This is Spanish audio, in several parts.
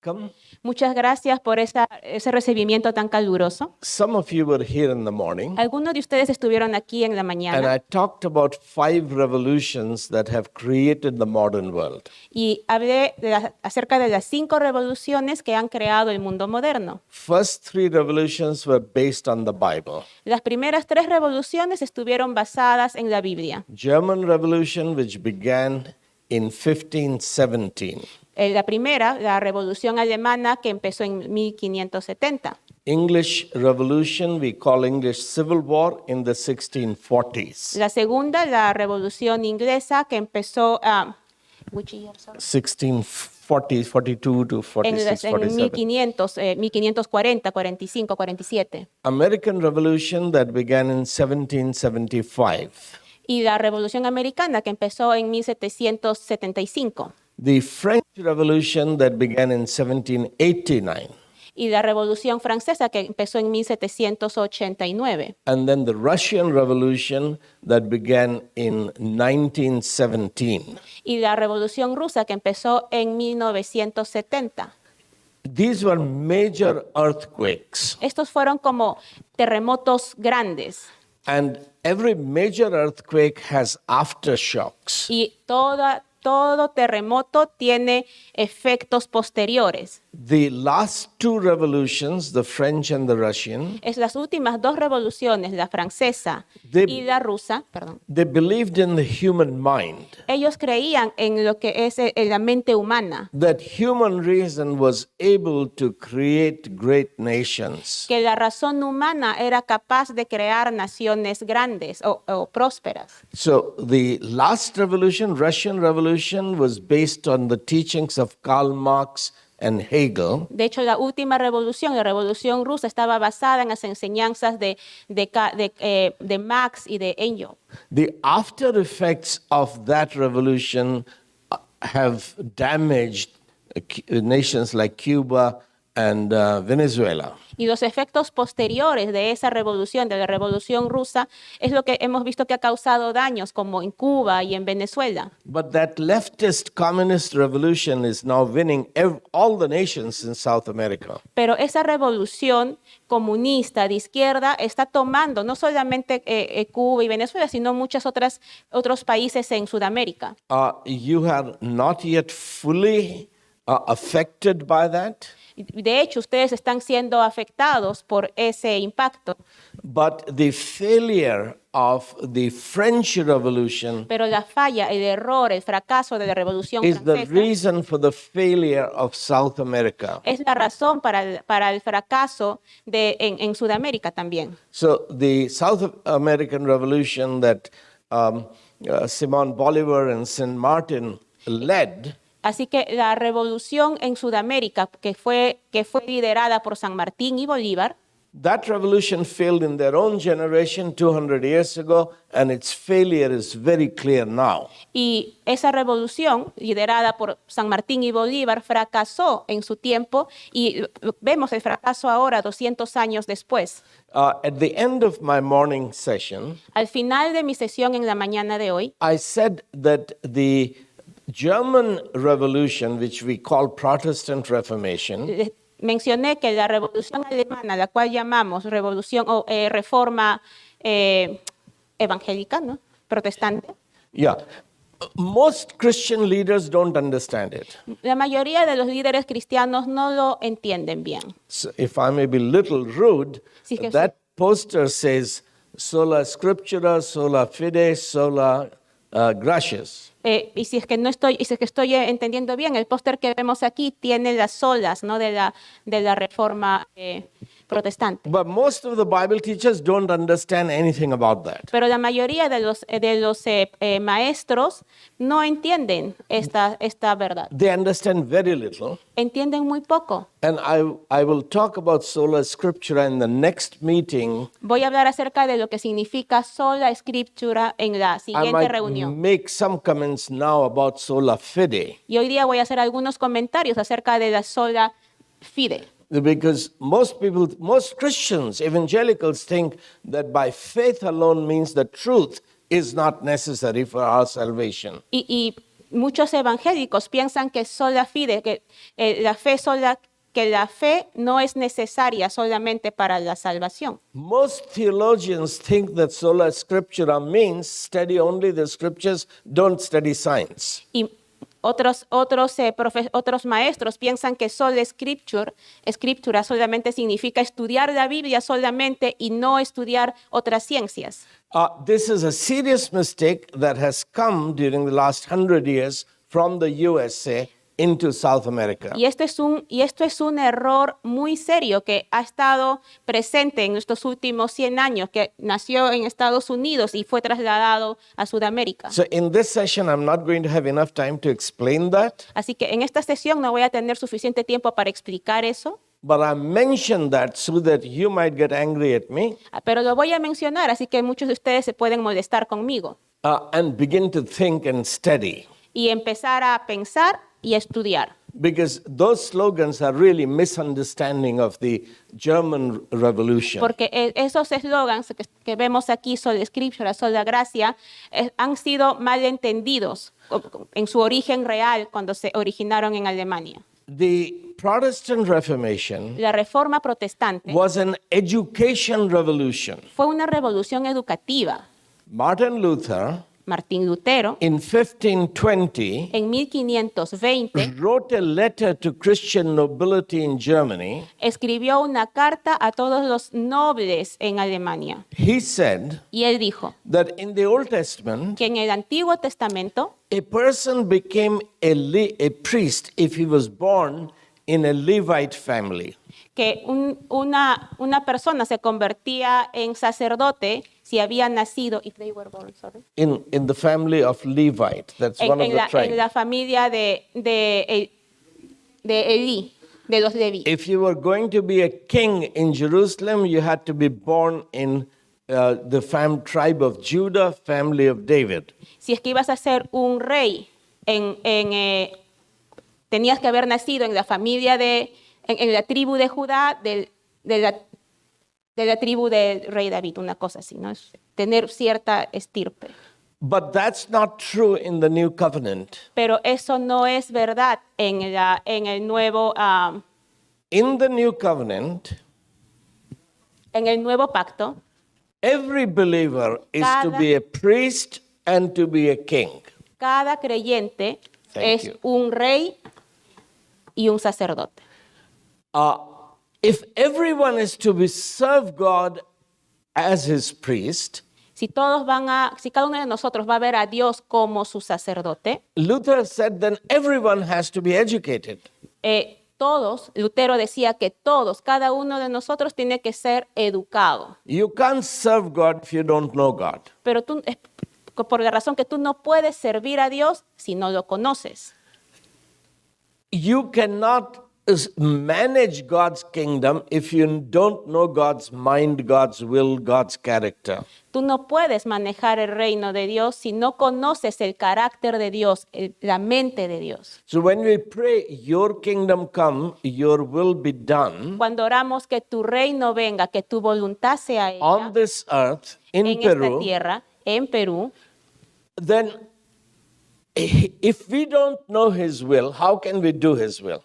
Come. Muchas gracias por ese recibimiento tan caluroso. Some of you were here in the morning, Algunos de ustedes estuvieron aquí en la and mañana I talked about 5 revolutions that have created the modern world. y hablé acerca de las 5 revoluciones que han creado el mundo moderno. First 3 revolutions were based on the Bible. Las primeras 3 revoluciones estuvieron basadas en la Biblia. German Revolution, which began in 1517. La primera, la revolución alemana, que empezó en 1570. English Revolution, we call English Civil War in the 1640s. La segunda, la revolución inglesa, que empezó which year, sorry? 1640, 42 to 46, en 47. 1540, 45, 47. American Revolution that began in 1775. Y la revolución americana, que empezó en 1775. The French Revolution that began in 1789. Y la revolución francesa, que empezó en 1789. And then the Russian Revolution that began in 1917. Y la revolución rusa, que empezó en 1970. These were major earthquakes. Estos fueron como terremotos grandes. And every major earthquake has aftershocks. Y todo terremoto tiene efectos posteriores. The last 2 revolutions, the French and the Russian, Es las últimas 2 revoluciones, la francesa y la rusa, they believed in the human mind, ellos creían en lo que es la mente humana, that human reason was able to create great nations. que la razón humana era capaz de crear naciones grandes o prósperas. So the last revolution, Russian Revolution, was based on the teachings of Karl Marx and Hegel. De hecho, la última revolución, la revolución rusa, estaba basada en las enseñanzas de Marx y de Engels. The after effects of that revolution have damaged nations like Cuba and Venezuela. Y los efectos posteriores de esa revolución, de la revolución rusa, es lo que hemos visto que ha causado daños, como en Cuba y en Venezuela. But that leftist communist revolution is now winning all the nations in South America. Pero esa revolución comunista de izquierda está tomando no solamente Cuba y Venezuela, sino otros países en Sudamérica. You are not yet fully affected by that. De hecho, ustedes están siendo afectados por ese impacto. But the failure of the French Revolution Pero la falla, el error, el fracaso de la Revolución is the Francesa reason for the failure of South America. es la razón para el fracaso en Sudamérica también. So the South American Revolution that Simón Bolívar and San Martin led, Así que la revolución en Sudamérica, que fue liderada por San Martín y Bolívar, that revolution failed in their own generation 200 years ago, and its failure is very clear now. y esa revolución liderada por San Martín y Bolívar fracasó en su tiempo y vemos el fracaso ahora, 200 años después. At the end of my morning session, Al final de mi sesión en la mañana de hoy, I said that the German Revolution, which we call Protestant Reformation, mencioné que la revolución alemana, la cual llamamos revolución o reforma evangélica, ¿no? Protestante, yeah, most Christian leaders don't understand it. la mayoría de los líderes cristianos no lo entienden bien. So if I may be a little rude, Sí, que that poster says sola scriptura, sola fide, sola gracias. Y si es que estoy entendiendo bien, el póster que vemos aquí tiene las solas, ¿no? de la reforma protestante. But most of the Bible teachers don't understand anything about that. Pero la mayoría de los maestros no entienden esta verdad. They understand very little. Entienden muy poco. And I will talk about sola scriptura in the next meeting. Voy a hablar acerca de lo que significa sola escritura en la I siguiente might reunión. make some comments now about sola fide, Y hoy día voy a hacer algunos comentarios acerca de la sola fide. because most Christians, evangelicals, think that by faith alone means the truth is not necessary for our salvation. Y muchos evangélicos piensan que sola fide, que la fe no es necesaria solamente para la salvación. Most theologians think that sola scriptura means study only the scriptures, don't study science. Y otros maestros piensan que sola escritura solamente significa estudiar la Biblia solamente y no estudiar otras ciencias. This is a serious mistake that has come during the last 100 years from the USA into South America. Y esto es un error muy serio que ha estado presente en estos últimos 100 años, que nació en Estados Unidos y fue trasladado a Sudamérica. So in this session, I'm not going to have enough time to explain that, Así que en esta sesión no voy a tener suficiente tiempo para explicar eso, but I mentioned that so that you might get angry at me pero lo voy a mencionar, así que muchos de ustedes se pueden molestar conmigo and begin to think and study. y empezar a pensar y a estudiar. Because those slogans are really misunderstanding of the German Revolution. Porque esos eslogans que vemos aquí, sola escritura, sola gracia, han sido malentendidos en su origen real cuando se originaron en Alemania. The Protestant Reformation La Reforma Protestante was an education revolution. fue una revolución educativa. Martin Luther, Martín Lutero, in 1520, en 1520, wrote a letter to Christian nobility in Germany. escribió una carta a todos los nobles en Alemania. He said Y él dijo that in the Old Testament, que en el Antiguo Testamento, a person became a priest if he was born in a Levite family. que una persona se convertía en sacerdote si había nacido, if they were born, sorry, In the family of Levite. That's one of en the la tribes. familia de Elí, de los Leví. If you were going to be a king in Jerusalem, you had to be born in the tribe of Judah, family of David. Si es que ibas a ser un rey, tenías que haber nacido en la familia en la tribu de Judá, de la tribu del rey David, una cosa así, ¿no? Es tener cierta estirpe. But that's not true in the new covenant. Pero eso no es verdad en el nuevo In the new covenant, pacto. every believer is to be a priest and to be a king. Cada creyente Thank es you. un rey y un sacerdote. If everyone is to serve God as his priest, Si cada uno de nosotros va a ver a Dios como su sacerdote, Luther said then everyone has to be educated. Lutero decía que cada uno de nosotros tiene que ser educado. You can't serve God if you don't know God. Pero por la razón que tú no puedes servir a Dios si no lo conoces. You cannot manage God's kingdom if you don't know God's mind, God's will, God's character. Tú no puedes manejar el reino de Dios si no conoces el carácter de Dios, la mente de Dios. So when we pray, your kingdom come, your will be done Cuando oramos que tu reino venga, que tu voluntad sea hecha on this earth, in en esta Peru, tierra, en Perú, then if we don't know his will, how can we do his will?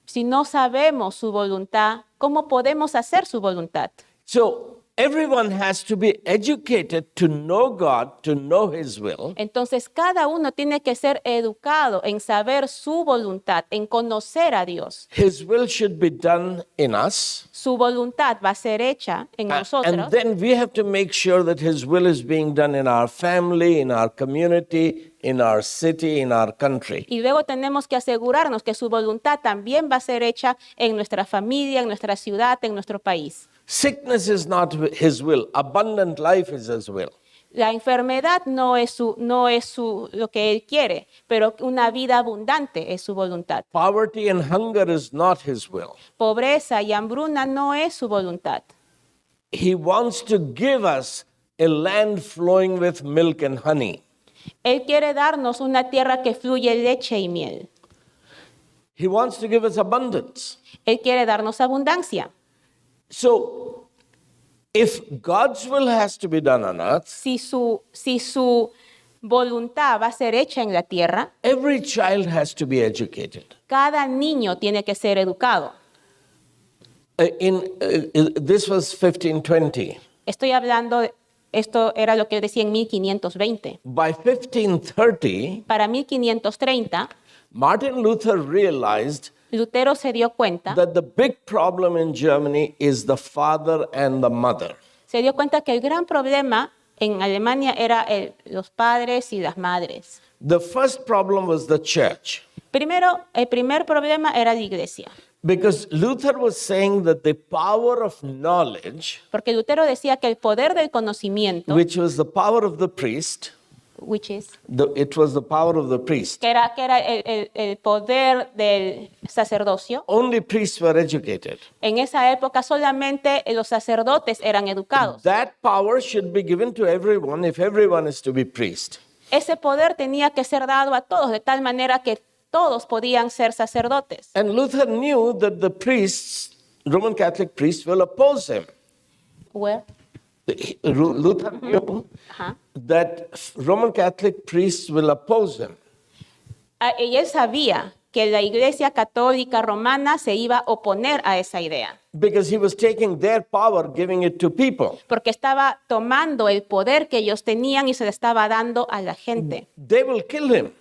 si no sabemos su voluntad, ¿cómo podemos hacer su voluntad? So everyone has to be educated to know God, to know his will. Entonces cada uno tiene que ser educado en saber su voluntad, en conocer a Dios. His will should be done in us. Su voluntad va a ser hecha en nosotros. And then we have to make sure that his will is being done in our family, in our community, in our city, in our country. Y luego tenemos que asegurarnos que su voluntad también va a ser hecha en nuestra familia, en nuestra ciudad, en nuestro país. Sickness is not his will. Abundant life is his will. La enfermedad no es lo que él quiere, pero una vida abundante es su voluntad. Poverty and hunger is not his will. Pobreza y hambruna no es su voluntad. He wants to give us a land flowing with milk and honey. Él quiere darnos una tierra que fluye leche y miel. He wants to give us abundance. Él quiere darnos abundancia. So, if God's will has to be done on earth, Si su voluntad va a ser hecha en la tierra, every child has to be educated. cada niño tiene que ser educado. This was 1520. Estoy hablando, esto era lo que decía en 1520. By 1530, Para 1530, Martin Luther realized Lutero se dio cuenta, that the big problem in Germany is the father and the mother. que el gran problema en Alemania era los padres y las madres. The first problem was the church. Primero, el primer problema era la iglesia, Because Luther was saying that the power of knowledge, porque Lutero decía que el poder del conocimiento, which was the power of the priest, it was the power of the priest. que era el poder del sacerdocio. Only priests were educated. En esa época solamente los sacerdotes eran educados. That power should be given to everyone if everyone is to be priest. Ese poder tenía que ser dado a todos de tal manera que todos podían ser sacerdotes. And Luther knew that the priests, Roman Catholic priests, will oppose him. Where? Luther knew Ajá. that Roman Catholic priests will oppose him. Y él sabía que la Iglesia Católica Romana se iba a oponer a esa idea, Because he was taking their power, giving it to people. porque estaba tomando el poder que ellos tenían y se le estaba dando a la gente. They will kill him.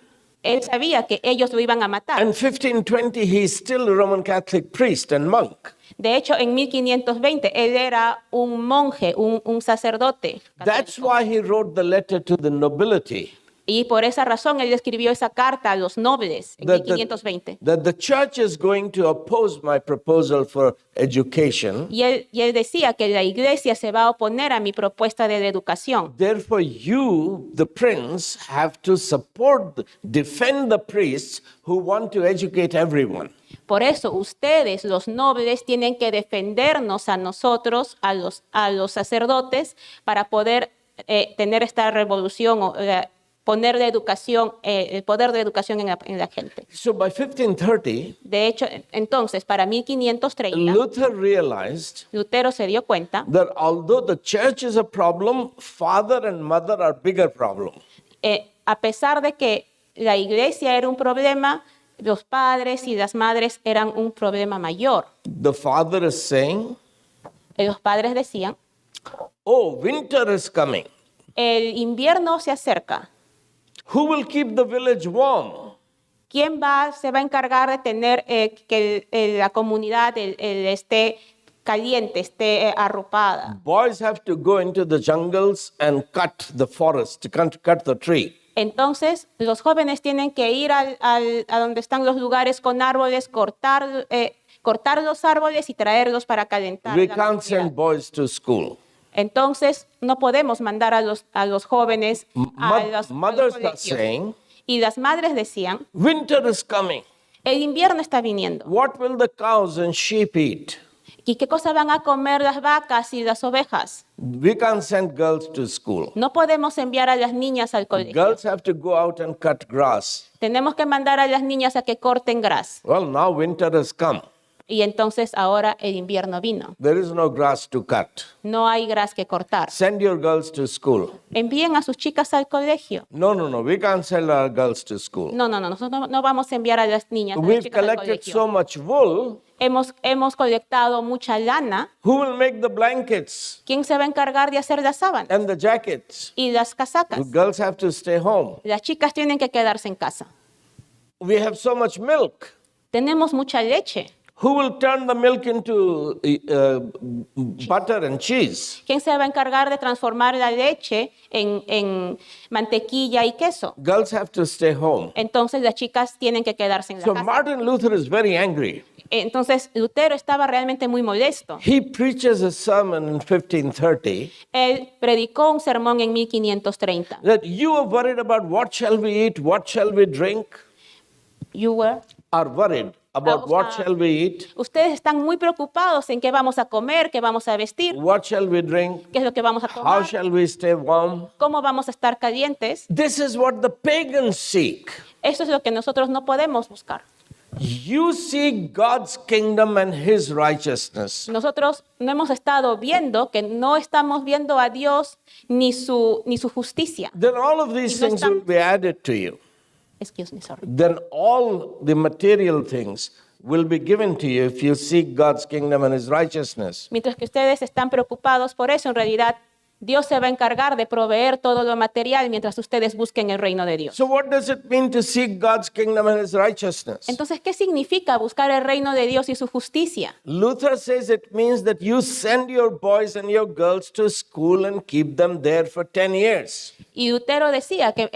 Él sabía que ellos lo iban a matar. And 1520, he's still a Roman Catholic priest and monk. De hecho, en 1520, él era un monje, un sacerdote. That's why he wrote the letter to the nobility. Y por esa razón él escribió esa carta a los nobles en 1520. That the church is going to oppose my proposal for education. Y él decía que la iglesia se va a oponer a mi propuesta de educación. Therefore, you, the prince, have to defend the priests who want to educate everyone. Por eso ustedes, los nobles, tienen que defendernos a nosotros, a los sacerdotes, para poder tener esta revolución o poner la educación, el poder de educación en la gente. So by 1530, De hecho, entonces, para 1530, Luther realized Lutero se dio cuenta that although the church is a problem, father and mother are bigger problem. a pesar de que la iglesia era un problema, los padres y las madres eran un problema mayor. The father is saying, Los padres decían, oh, winter is coming. el invierno se acerca. Who will keep the village warm? ¿Quién se va a encargar de tener que la comunidad esté caliente, esté arropada? Boys have to go into the jungles and cut the forest, cut the tree. Entonces, los jóvenes tienen que ir a donde están los lugares con árboles, cortar los árboles y traerlos para calentar. We la can't comunidad. send boys to school. Entonces, no podemos mandar a los jóvenes a los Mothers are colegios. saying, Y las madres decían, winter is coming. el invierno está viniendo. What will the cows and sheep eat? ¿Y qué cosa van a comer las vacas y las ovejas? We can't send girls to school. No podemos enviar a las niñas al colegio. Girls have to go out and cut grass. Tenemos que mandar a las niñas a que corten gras. Well, now winter has come. Y entonces ahora el invierno vino. There is no grass to cut. No hay gras que cortar. Send your girls to school. Envíen a sus chicas al colegio. No, we can't send our girls to school. No, nosotros no vamos a enviar a las niñas, a las We've chicas al collected colegio. so much wool. Hemos colectado mucha lana. Who will make the blankets ¿Quién se va a encargar de hacer las sábanas and the jackets? y las casacas? The girls have to stay home. Las chicas tienen que quedarse en casa. We have so much milk. Tenemos mucha leche. Who will turn the milk into butter and cheese? ¿Quién se va a encargar de transformar la leche en mantequilla y queso? Girls have to stay home. Entonces las chicas tienen que quedarse en la So casa. Martin Luther is very angry. Entonces Lutero estaba realmente muy molesto. He preaches a sermon in 1530 Él predicó un sermón en 1530. that you are worried about what shall we eat, what shall we drink, You were. are worried about what shall we eat, Ustedes están muy preocupados en qué vamos a comer, qué vamos a vestir, what shall we drink, qué es lo que vamos a how tomar, shall we stay warm. cómo vamos a estar calientes. This is what the pagans seek. Eso es lo que nosotros no podemos buscar. You seek God's kingdom and His righteousness. Nosotros no hemos estado viendo, que no estamos viendo a Dios ni su justicia. Then all of these No things will estamos- be added to you. Excuse me, sorry. Then all the material things will be given to you if you seek God's kingdom and His righteousness. Mientras que ustedes están preocupados por eso, en realidad Dios se va a encargar de proveer todo lo material mientras ustedes busquen el reino de Dios. So what does it mean to seek God's kingdom and His righteousness? Entonces, ¿qué significa buscar el reino de Dios y su justicia? Luther says it means that you send your boys and your girls to school and keep them there for 10 years. Y Lutero decía que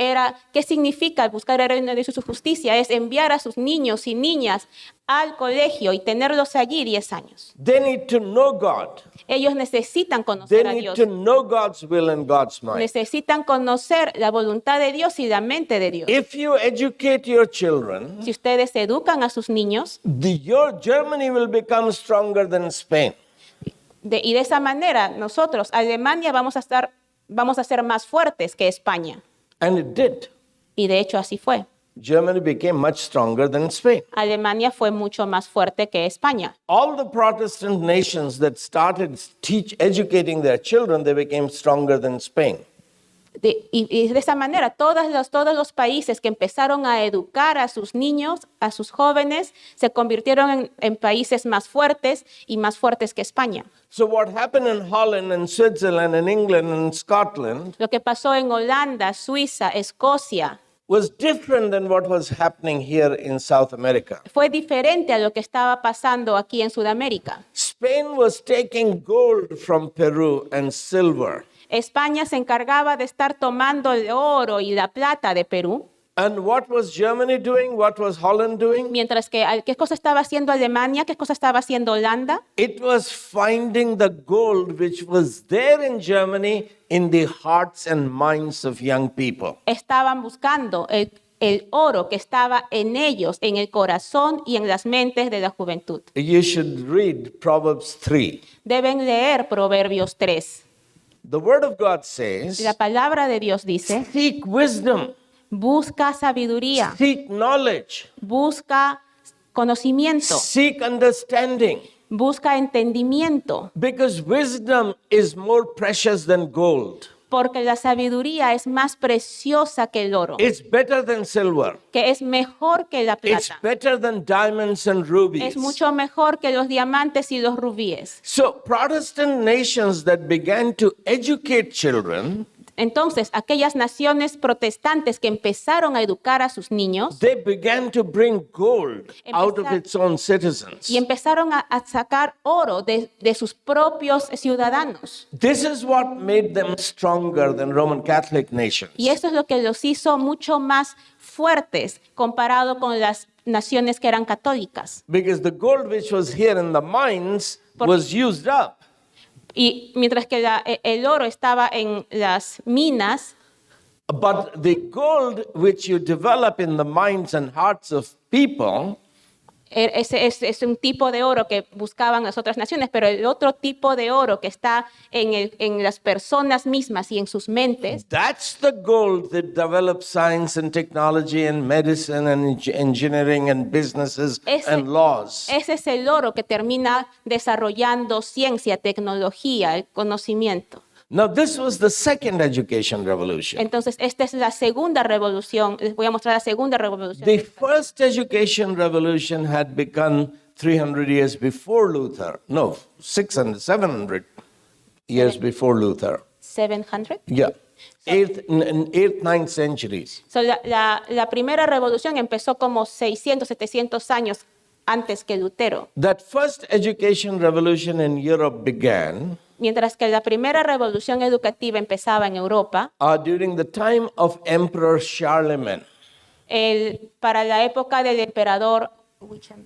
¿qué significa buscar el reino de Dios y su justicia? Es enviar a sus niños y niñas al colegio y tenerlos allí 10 años. They need to know God. Ellos necesitan They conocer a need Dios. to know God's will and God's mind. Necesitan conocer la voluntad de Dios y la mente de Dios. If you educate your children, Si ustedes educan a sus niños, your Germany will become stronger than Spain. y de esa manera nosotros, Alemania, vamos a ser más fuertes que España. And it did. Y de hecho así fue. Germany became much stronger than Spain. Alemania fue mucho más fuerte que España. All the Protestant nations that started educating their children, they became stronger than Spain. Y de esa manera, todos los países que empezaron a educar a sus niños, a sus jóvenes, se convirtieron en países más fuertes y más fuertes que España. So what happened in Holland and Switzerland and England and Scotland Lo que pasó en Holanda, Suiza, Escocia, was different than what was happening here in South America. fue diferente a lo que estaba pasando aquí en Sudamérica. Spain was taking gold from Peru and silver. España se encargaba de estar tomando el oro y la plata de Perú, And what was Germany doing? What was Holland doing? mientras que ¿qué cosa estaba haciendo Alemania? ¿Qué cosa estaba haciendo Holanda? It was finding the gold which was there in Germany in the hearts and minds of young people. Estaban buscando el oro que estaba en ellos, en el corazón y en las mentes de la juventud. You should read Proverbs 3. Deben leer Proverbios 3. The Word of God says, La palabra de Dios dice, seek wisdom, busca sabiduría, seek knowledge, busca conocimiento, seek understanding, busca entendimiento, because wisdom is more precious than gold. porque la sabiduría es más preciosa que el oro, It's better than silver. que es mejor que la It's plata, better than diamonds and rubies. es mucho mejor que los diamantes y los rubíes. So Protestant nations that began to educate children, Entonces, aquellas naciones protestantes que empezaron a educar a sus niños they began to bring gold out of Empezar- its own citizens. y empezaron a sacar oro de sus propios ciudadanos. This is what made them stronger than Roman Catholic nations. Y eso es lo que los hizo mucho más fuertes comparado con las naciones que eran católicas. Because the gold which was here in the mines Porque- was used up. Y mientras que el oro estaba en las minas, But the gold which you develop in the minds and hearts of people es un tipo de oro que buscaban las otras naciones, pero el otro tipo de oro que está en las personas mismas y en sus mentes, that's the gold that develops science and technology and medicine and engineering and businesses Ese- and laws. ese es el oro que termina desarrollando ciencia, tecnología, el conocimiento. Now, this was the second education revolution. Entonces, esta es la segunda revolución. Les voy a mostrar la segunda revolución. The first education revolution had begun 300 years before Luther. No, 600, 700 years before Luther. 700. Yeah. 8th, 9th centuries. So, la primera revolución empezó como 600, 700 años antes que Lutero. That first education revolution in Europe began Mientras que la primera revolución educativa empezaba en Europa, during the time of Emperor Charlemagne. para la época del emperador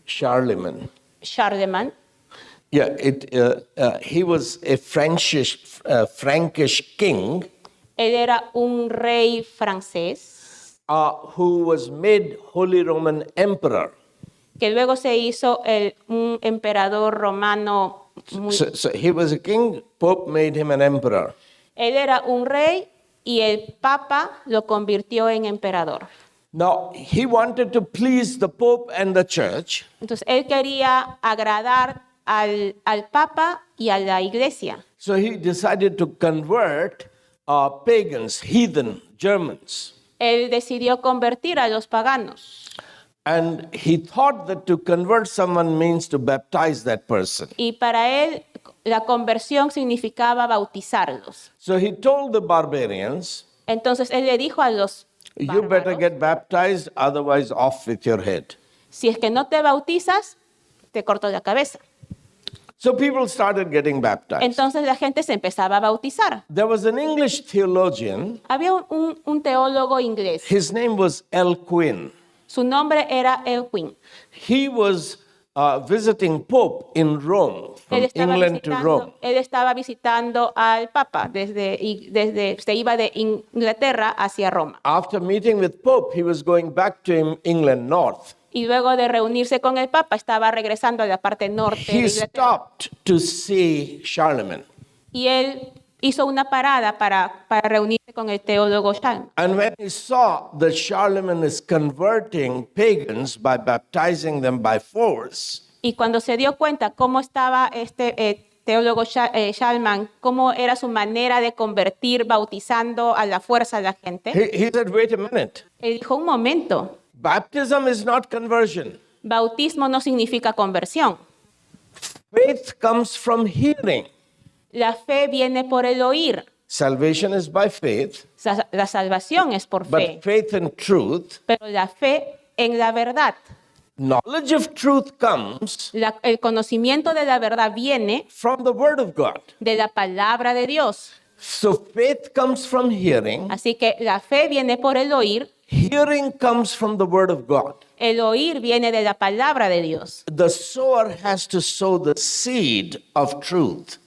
Charlemagne. Charlemagne, Yeah, he was a Frankish king él era un rey francés who was made Holy Roman Emperor. que luego se hizo un emperador romano. So he was a king, Pope made him an emperor. Él era un rey y el Papa lo convirtió en emperador. Now, he wanted to please the Pope and the church, Entonces, él quería agradar al Papa y a la Iglesia. so he decided to convert pagans, heathen Germans. Él decidió convertir a los paganos. And he thought that to convert someone means to baptize that person. Y para él, la conversión significaba bautizarlos. So he told the barbarians, Entonces, él le dijo a los you better bárbaros, get baptized, otherwise off with your head. si es que no te bautizas, te corto la cabeza. So people started getting baptized. Entonces la gente se empezaba a bautizar. There was an English theologian, Había un teólogo inglés. his name was L. Quinn. Su nombre era Elwin. He was visiting Pope in Rome, from England to Rome. Él estaba visitando al Papa se iba de Inglaterra hacia Roma. After meeting with Pope, he was going back to England north. Y luego de reunirse con el Papa, estaba regresando a la parte norte de He Inglaterra. stopped to see Charlemagne. Y él hizo una parada para reunirse con el teólogo Charlemagne. And when he saw that Charlemagne is converting pagans by baptizing them by force, Y cuando se dio cuenta cómo estaba este teólogo Charlemagne, cómo era su manera de convertir, bautizando a la fuerza a la gente, he said, wait a minute. él dijo, un momento, Baptism is not conversion. bautismo no significa conversión. Faith comes from hearing. La fe viene por el oír. Salvation is by faith, La salvación es por fe, but faith in truth. pero la fe en la verdad. Knowledge of truth comes El conocimiento de la verdad viene from the Word of God. de la palabra de Dios. So faith comes from hearing. Así que la fe viene por el oír, Hearing comes from the Word of God. el oír viene de la palabra de Dios. The sower has to sow the seed of truth.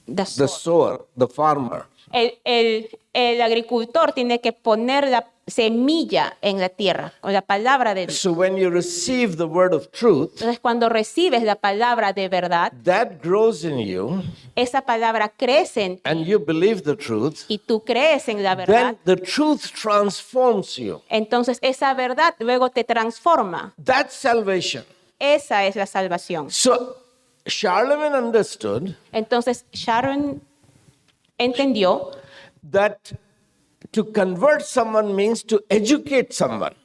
The sower, the farmer. El agricultor tiene que poner la semilla en la tierra, con la palabra de Dios. So when you receive the word of truth, Entonces, cuando recibes la palabra de verdad, that grows in you, esa palabra crece en ti and you believe the truth, y tú crees en la verdad. then the truth transforms you. Entonces, esa verdad luego te transforma. That's salvation. Esa es la salvación. So Charlemagne understood Entonces, Sharon entendió that to convert someone means to educate someone.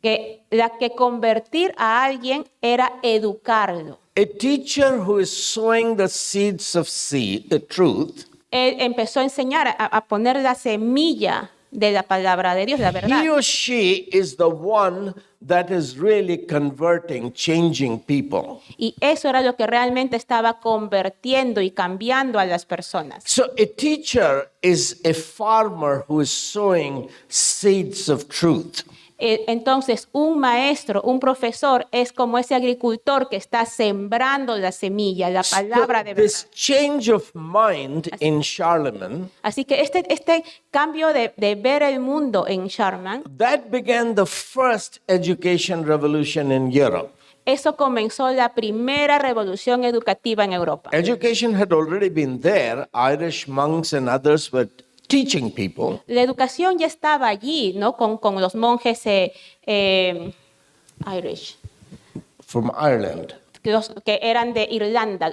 que convertir a alguien era educarlo. A teacher who is sowing the seeds of the truth, Él empezó a enseñar, a poner la semilla de la palabra de Dios, la verdad. he or she is the one that is really converting, changing people. Y eso era lo que realmente estaba convirtiendo y cambiando a las personas. So a teacher is a farmer who is sowing seeds of truth. Entonces, un maestro, un profesor es como ese agricultor que está sembrando la semilla, la palabra de verdad. This change of mind in Charlemagne, Así que este cambio de ver el mundo en Charlemagne, that began the first education revolution in Europe. eso comenzó la primera revolución educativa en Europa. Education had already been there. Irish monks and others were teaching people. La educación ya estaba allí, ¿no? Con los monjes Irish, From Ireland. que eran de Irlanda,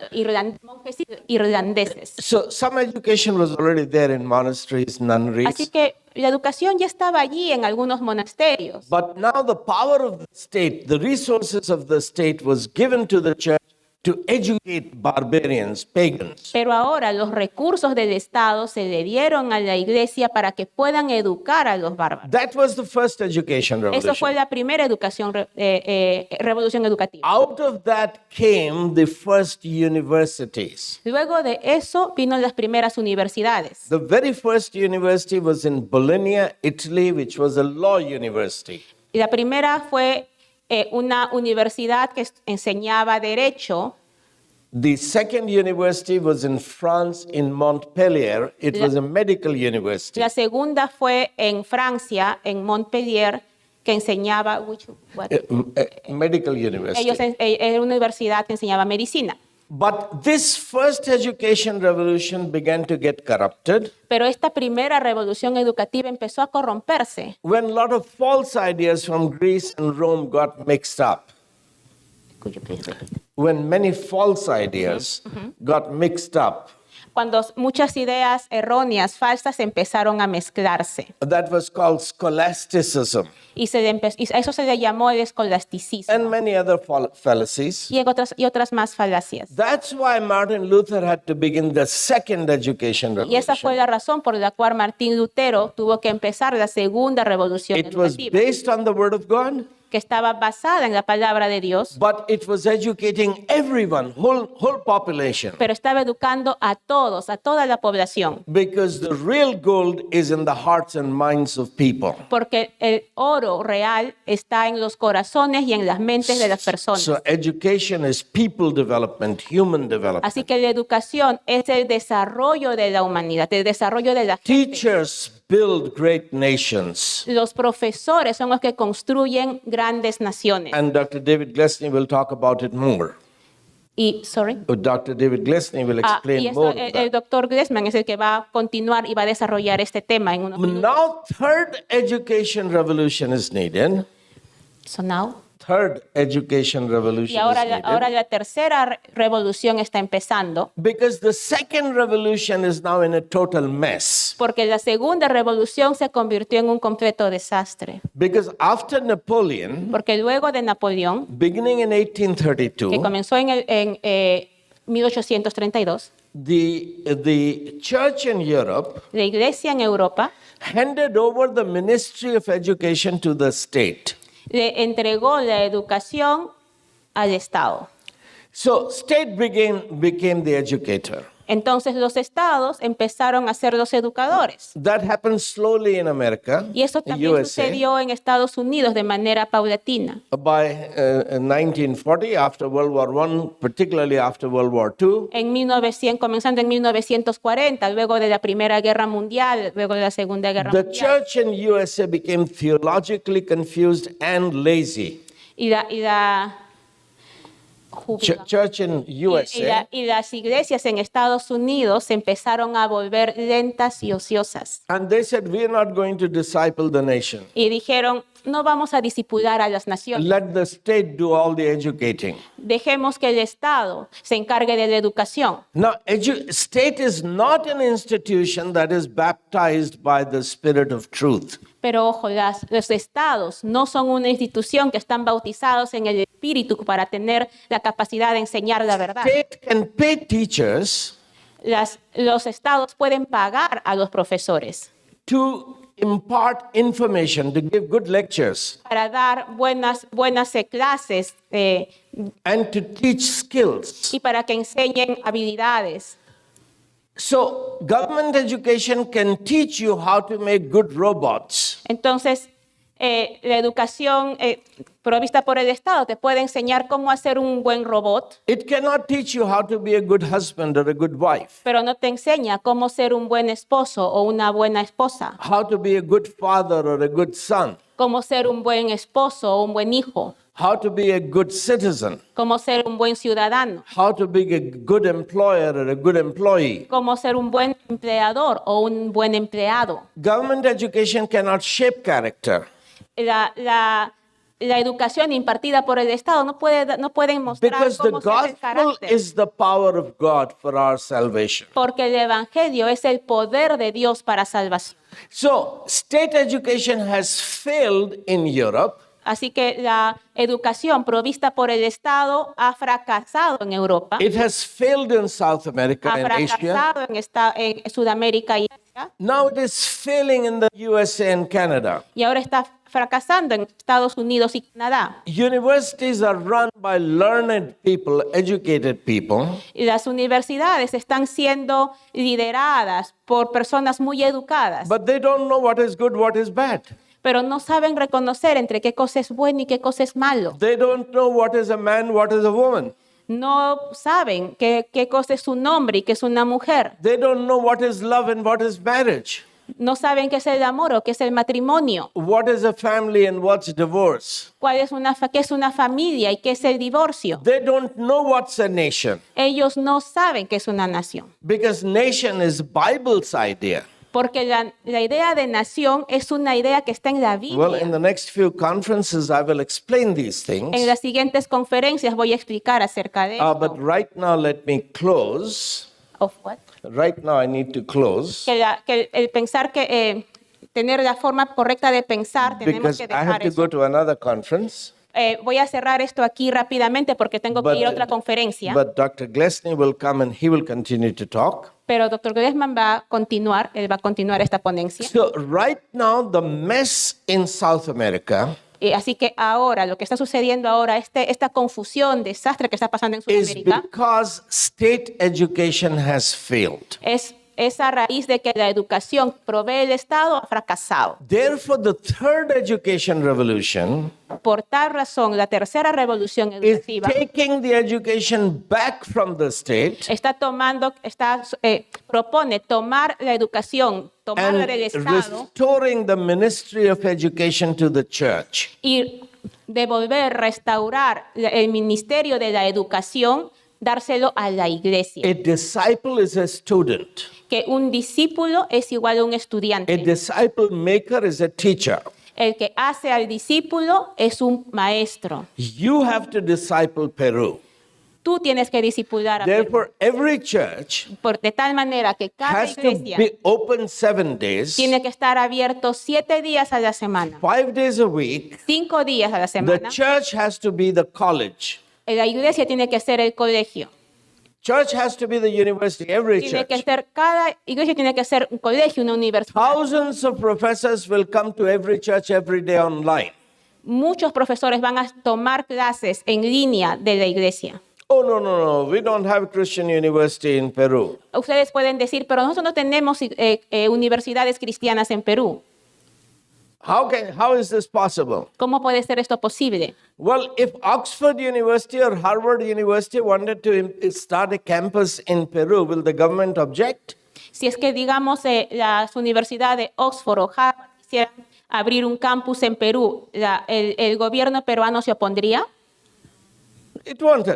monjes irlandeses. So some education was already there in monasteries, nunneries. Así que la educación ya estaba allí en algunos monasterios. But now the power of the state, the resources of the state was given to the church to educate barbarians, pagans. Pero ahora los recursos del Estado se le dieron a la iglesia para que puedan educar a los bárbaros. That was the first education Eso fue revolution. la primera revolución educativa. Out of that came the first universities. Luego de eso vino las primeras universidades. The very first university was in Bologna, Italy, which was a law university. Y la primera fue una universidad que enseñaba derecho. The second university was in France, in Montpellier. It was a medical university. La segunda fue en Francia, en Montpellier, que enseñaba Medical university. era una universidad que enseñaba medicina. But this first education revolution began to get corrupted Pero esta primera revolución educativa empezó a corromperse. when a lot of false ideas from Greece and Rome got mixed up. Could you please repeat? When many false ideas got mixed up. Cuando muchas ideas erróneas, falsas, empezaron a mezclarse. That was called scholasticism Y a eso se le llamó el escolasticismo. and many other fallacies. Y otras más falacias. That's why Martin Luther had to begin the second education Y esa fue revolution. la razón por la cual Martín Lutero tuvo que empezar la segunda revolución It was educativa, based on the Word of God, que estaba basada en la palabra de Dios, but it was educating everyone, whole population. pero estaba educando a todos, a toda la población. Because the real gold is in the hearts and minds of people. Porque el oro real está en los corazones y en las mentes de las personas. So education is people development, human development. Así que la educación es el desarrollo de la humanidad, el desarrollo de la gente. Teachers build great nations. Los profesores son los que construyen grandes naciones. And Dr. David Glesney will talk about it more. Y, sorry. Dr. David Glesney will Y explain esto, more. of el that. doctor Glesman es el que va a continuar y va a desarrollar este tema en unos minutos. Now, third education revolution is needed. So now, Third education revolution y ahora, is needed. ahora la tercera revolución está empezando, Because the second revolution is now in a total mess. porque la segunda revolución se convirtió en un completo desastre. Because after Napoleon, Porque luego de Napoleón, beginning in que 1832, comenzó en 1832, the church in Europe la iglesia en Europa handed over the ministry of education to the state. le entregó la educación al Estado. So state became the educator. Entonces los estados empezaron a ser los educadores. That happened slowly in America, Y eso también USA. sucedió en Estados Unidos de manera paulatina. By 1940, after World War I, particularly after World War II, Comenzando en 1940, luego de la Primera Guerra Mundial, luego de la Segunda Guerra the Mundial. church in USA became theologically confused and lazy. Y Church in USA. y las iglesias en Estados Unidos se empezaron a volver lentas y ociosas. And they said, we are not going to disciple the nation. Y dijeron, no vamos a discipular a las naciones. Let the state do all the educating. Dejemos que el Estado se encargue de la educación. Now, state is not an institution that is baptized by the Spirit of truth. Pero ojo, los estados no son una institución que están bautizados en el Espíritu para tener la capacidad de enseñar la verdad. State can pay teachers Los estados pueden pagar a los profesores to impart information, to give good lectures, para dar buenas clases and to teach skills. y para que enseñen habilidades. So, government education can teach you how to make good robots. Entonces, la educación provista por el Estado te puede enseñar cómo hacer un buen robot, It cannot teach you how to be a good husband or a good wife, pero no te enseña cómo ser un buen esposo o una buena esposa, how to be a good father or a good son, cómo ser un buen esposo o un buen hijo, how to be a good citizen, cómo ser un buen ciudadano, how to be a good employer or a good employee. cómo ser un buen empleador o un buen empleado. Government education cannot shape character La educación impartida por el Estado no pueden mostrar because the cómo ser el gospel carácter, is the power of God for our salvation. porque el Evangelio es el poder de Dios para salvación. So, state education has failed in Europe. Así que la educación provista por el Estado ha fracasado en Europa, It has failed in South America ha and Asia. fracasado en Sudamérica y Asia, Now it is failing in the USA and Canada. y ahora está fracasando en Estados Unidos y Canadá. Universities are run by learned people, educated people, Y las universidades están siendo lideradas por personas muy educadas, but they don't know what is good, what is bad. pero no saben reconocer entre qué cosa es bueno y qué cosa es malo. They don't know what is a man, what is a woman. No saben qué cosa es un hombre y qué es una mujer. They don't know what is love and what is marriage. No saben qué es el amor o qué es el matrimonio, What is a family and what's divorce? qué es una familia y qué es el divorcio. They don't know what's a nation Ellos no saben qué es una nación, because nation is Bible's idea. porque la idea de nación es una idea que está en la Well, in Biblia. the next few conferences, I will explain these En things. las siguientes conferencias voy a explicar acerca de But esto. right now, let me close. Of what? Right now, I need to close Que el pensar que tener la forma correcta de pensar, tenemos because que I have dejar to eso. go to another conference. Voy a cerrar esto aquí rápidamente porque tengo que ir a otra conferencia, but Dr. Glesney will come and he will continue to talk. pero Dr. Glesman va a continuar, él va a continuar esta ponencia. So right now, the mess in South America Así que ahora, lo que está sucediendo ahora, esta confusión, desastre que está pasando en is Sudamérica, because state education has failed. es a raíz de que la educación que provee el Estado ha fracasado. Therefore, the third education revolution Por tal razón, la tercera revolución is educativa taking the education back from the state propone tomar la educación, tomarla and del Estado restoring the ministry of education to the church. y restaurar el ministerio de la educación, dárselo a la iglesia. A disciple is a student. Que un discípulo es igual a un A estudiante. disciple maker is a teacher. El que hace al discípulo es un maestro. You have to disciple Peru. Tú tienes que discipular a Perú. Therefore, every church De tal manera que cada has to iglesia be open 7 days, tiene que estar abierto 7 días a la semana, 5 days a week. 5 días a la The semana. church has to be the college. La iglesia tiene que ser el colegio. Church has to be the university, every church. Cada iglesia tiene que ser un colegio, una universidad. Thousands of professors will come to every church every day online. Muchos profesores van a tomar clases en línea de la iglesia. Oh, no, we don't have Christian university in Peru. Ustedes pueden decir, pero nosotros no tenemos universidades cristianas en Perú. How is this possible? ¿Cómo puede ser esto posible? Well, if Oxford University or Harvard University wanted to start a campus in Peru, will the government object? Si es que, digamos, las universidades de Oxford o Harvard quisieran abrir un campus en Perú, ¿el gobierno peruano se opondría? It won't.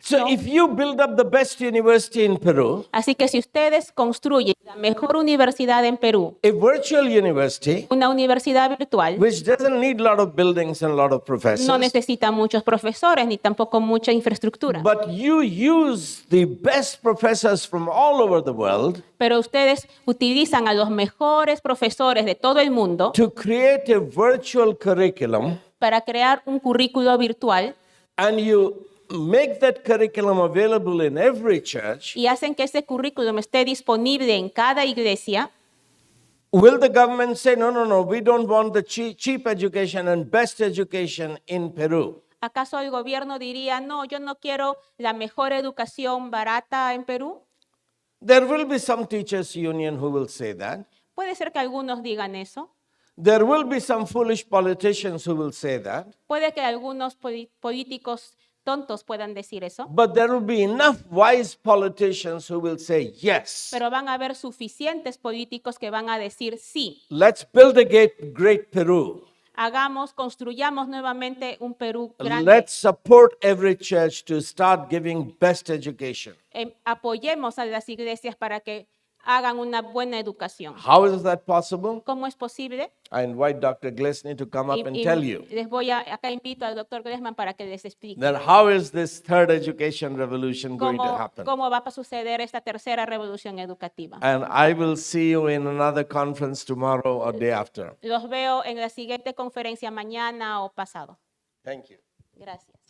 So No. if you build up the best university in Peru, Así que si ustedes construyen la mejor universidad en Perú, a virtual university, una universidad virtual, which doesn't need a lot of buildings and a lot of professors, no necesita muchos profesores ni tampoco mucha infraestructura. but you use the best professors from all over the world Pero ustedes utilizan a los mejores profesores de todo el mundo to create a virtual curriculum, para crear un currículo virtual and you make that curriculum available in every church. y hacen que ese currículum esté disponible en cada iglesia. Will the government say, no, we don't want the cheap education and best education in Peru? ¿Acaso el gobierno diría, no, yo no quiero la mejor educación barata en Perú? There will be some teachers union who will say that. Puede ser que algunos digan eso. There will be some foolish politicians who will say that. Puede que algunos políticos tontos puedan decir eso. But there will be enough wise politicians who will say, yes, Pero van a haber suficientes políticos que van a decir sí. let's build a great Peru. Construyamos nuevamente un Perú grande. Let's support every church to start giving best education. Apoyemos a las iglesias para que hagan una buena educación. How is that possible? ¿Cómo es posible? I invite Dr. Glesney to come up and tell you Acá invito al doctor Glesman para que les explique that how is this third education revolution going to happen. cómo va a suceder esta tercera revolución educativa. And I will see you in another conference tomorrow or day after. Los veo en la siguiente conferencia mañana o pasado. Thank you. Gracias.